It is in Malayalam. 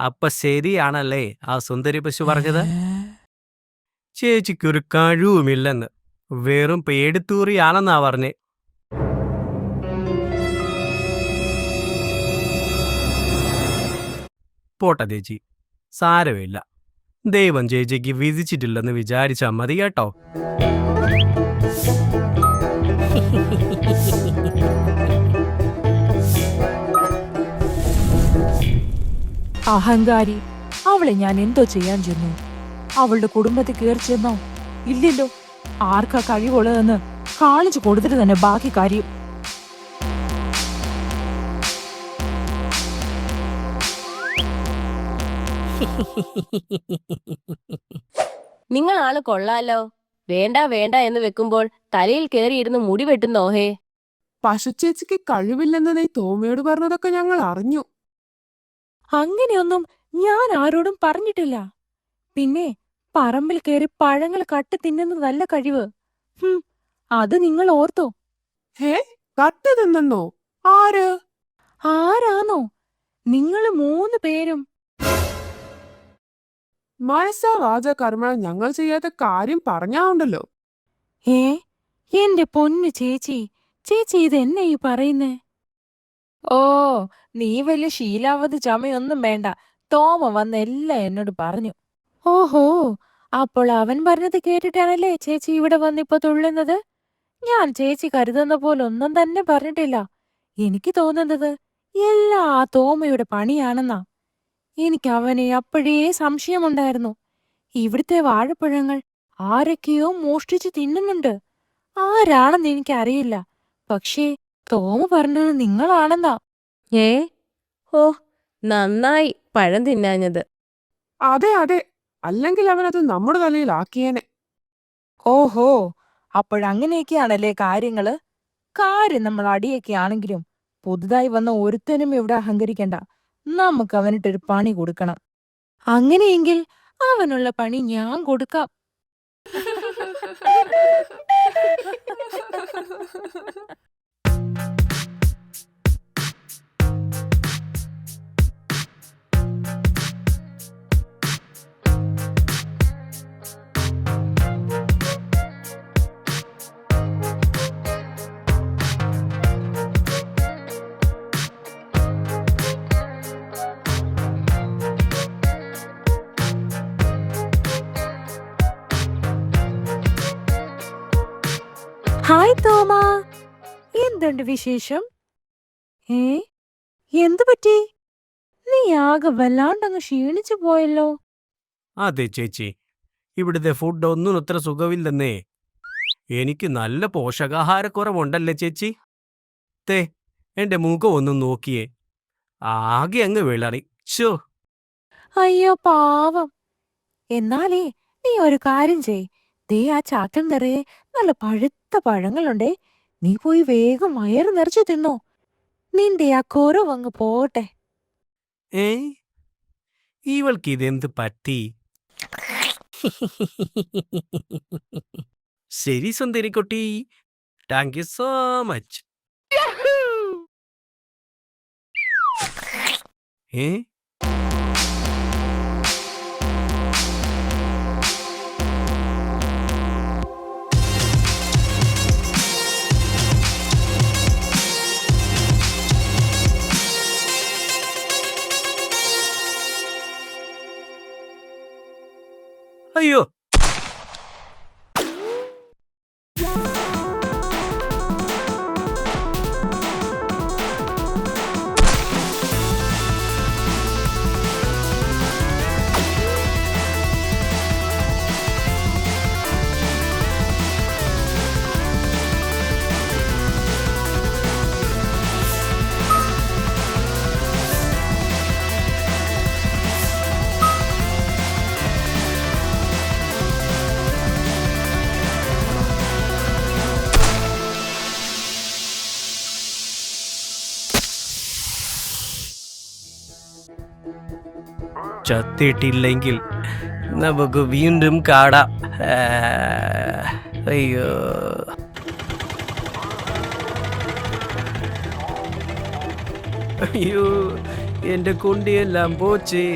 അപ്പൊ ശരിയാണല്ലേ ആ സുന്ദരി പശു പറഞ്ഞത്? ഏ? ചേച്ചിക്കൊരു കഴിവുമില്ലെന്ന്, വെറും പേടിത്തൂറിയാണെന്നാ പറഞ്ഞേ. പോട്ടെ ചേച്ചി, സാരമില്ല. ദൈവം ചേച്ചിക്ക് വിധിച്ചിട്ടില്ലെന്ന് വിചാരിച്ചാ മതി കേട്ടോ. അഹങ്കാരി. അവളെ ഞാൻ എന്തോ ചെയ്യാൻ ചെന്നു? അവളുടെ കുടുംബത്തിൽ കയറി ചെന്നോ? ഇല്ലല്ലോ. ആർക്കാ കഴിവുള്ളതെന്ന് കാണിച്ചു കൊടുത്തിട്ട് തന്നെ ബാക്കി കാര്യം. നിങ്ങൾ ആള് കൊള്ളാലോ. വേണ്ട വേണ്ട എന്ന് വെക്കുമ്പോൾ തലയിൽ കയറിയിരുന്ന് മുടി വെട്ടുന്നോഹേ. പശുച്ചേച്ചിക്ക് കഴിവില്ലെന്ന് നീ തോമയോട് പറഞ്ഞതൊക്കെ ഞങ്ങൾ അറിഞ്ഞു. അങ്ങനെയൊന്നും ഞാൻ ആരോടും പറഞ്ഞിട്ടില്ല. പിന്നെ പറമ്പിൽ കയറി പഴങ്ങൾ കട്ട് തിന്നുന്നതല്ല കഴിവ്. അത് നിങ്ങൾ ഓർത്തോ? ഹേ, കട്ട് തിന്നോ? ആര്? ആരാന്നോ? നിങ്ങള് 3 പേരും. മനസ്സാ രാജകർമ്മ ഞങ്ങൾ ചെയ്യാത്ത കാര്യം പറഞ്ഞാണ്ടല്ലോ. ഏ, എന്റെ പൊന്നു ചേച്ചി, ചേച്ചി ഇത് എന്നെ ഈ പറയുന്നേ? ഓ, നീ വലിയ ശീലാവധി ചമയൊന്നും വേണ്ട. തോമ വന്ന് എല്ലാം എന്നോട് പറഞ്ഞു. ഓഹോ, അപ്പോൾ അവൻ പറഞ്ഞത് കേട്ടിട്ടാണല്ലേ ചേച്ചി ഇവിടെ വന്നിപ്പോ തുള്ളുന്നത്? ഞാൻ ചേച്ചി കരുതുന്ന പോലെ ഒന്നും തന്നെ പറഞ്ഞിട്ടില്ല. എനിക്ക് തോന്നുന്നത് എല്ലാ ആ തോമയുടെ പണിയാണെന്നാ. എനിക്ക് അവനെ അപ്പോഴേ സംശയമുണ്ടായിരുന്നു. ഇവിടുത്തെ വാഴപ്പഴങ്ങൾ ആരൊക്കെയോ മോഷ്ടിച്ച് തിന്നുന്നുണ്ട്. ആരാണെന്ന് എനിക്കറിയില്ല. പക്ഷേ തോമ പറഞ്ഞത് നിങ്ങളാണെന്നാ. ഏ, ഓ, നന്നായി പഴം തിന്നാഞ്ഞത്. അതെ അതെ, അല്ലെങ്കിൽ അവനത് നമ്മുടെ തലയിലാക്കിയേനെ. ഓഹോ, അപ്പോഴങ്ങനെയൊക്കെയാണല്ലേ കാര്യങ്ങള്? കാര്യം നമ്മൾ അടിയൊക്കെ ആണെങ്കിലും പുതുതായി വന്ന ഒരുത്തനും ഇവിടെ അഹങ്കരിക്കണ്ട. നമുക്ക് അവനിട്ടൊരു പണി കൊടുക്കണം. അങ്ങനെയെങ്കിൽ അവനുള്ള പണി ഞാൻ കൊടുക്കാം. ഹായ് തോമ, എന്തുണ്ട് വിശേഷം? ഏ, എന്തു പറ്റി? നീ ആകെ വല്ലാണ്ടങ്ങ് ക്ഷീണിച്ചു പോയല്ലോ. അതെ ചേച്ചി, ഇവിടുത്തെ ഫുഡ് ഒന്നും അത്ര സുഖമില്ലെന്നേ. എനിക്ക് നല്ല പോഷകാഹാരക്കുറവുണ്ടല്ലേ ചേച്ചി. തേ, എന്റെ മുഖം ഒന്നും നോക്കിയേ, ആകെ അങ്ങ് വിളറി. ഷോ. അയ്യോ പാവം. എന്നാലേ നീ ഒരു കാര്യം ചെയ്. ദേ ആ ചാക്കിൽ നിറയെ നല്ല പഴുത്ത പഴങ്ങളുണ്ടേ. നീ പോയി വേഗം വയറ് നിറച്ചു തിന്നോ. നിന്റെ ആ കുറവങ്ങ് പോട്ടെ. ഏ, ഇവൾക്ക് ഇതെന്ത് പറ്റി? ശരി സുന്ദരിക്കുട്ടി, താങ്ക് യു സോ മച്ച്. ഏ, അയ്യോ, ചത്തിട്ടില്ലെങ്കിൽ നമുക്ക് വീണ്ടും കാണാം. അയ്യോ, അയ്യോ, എന്റെ കുണ്ടിയെല്ലാം പോച്ചേ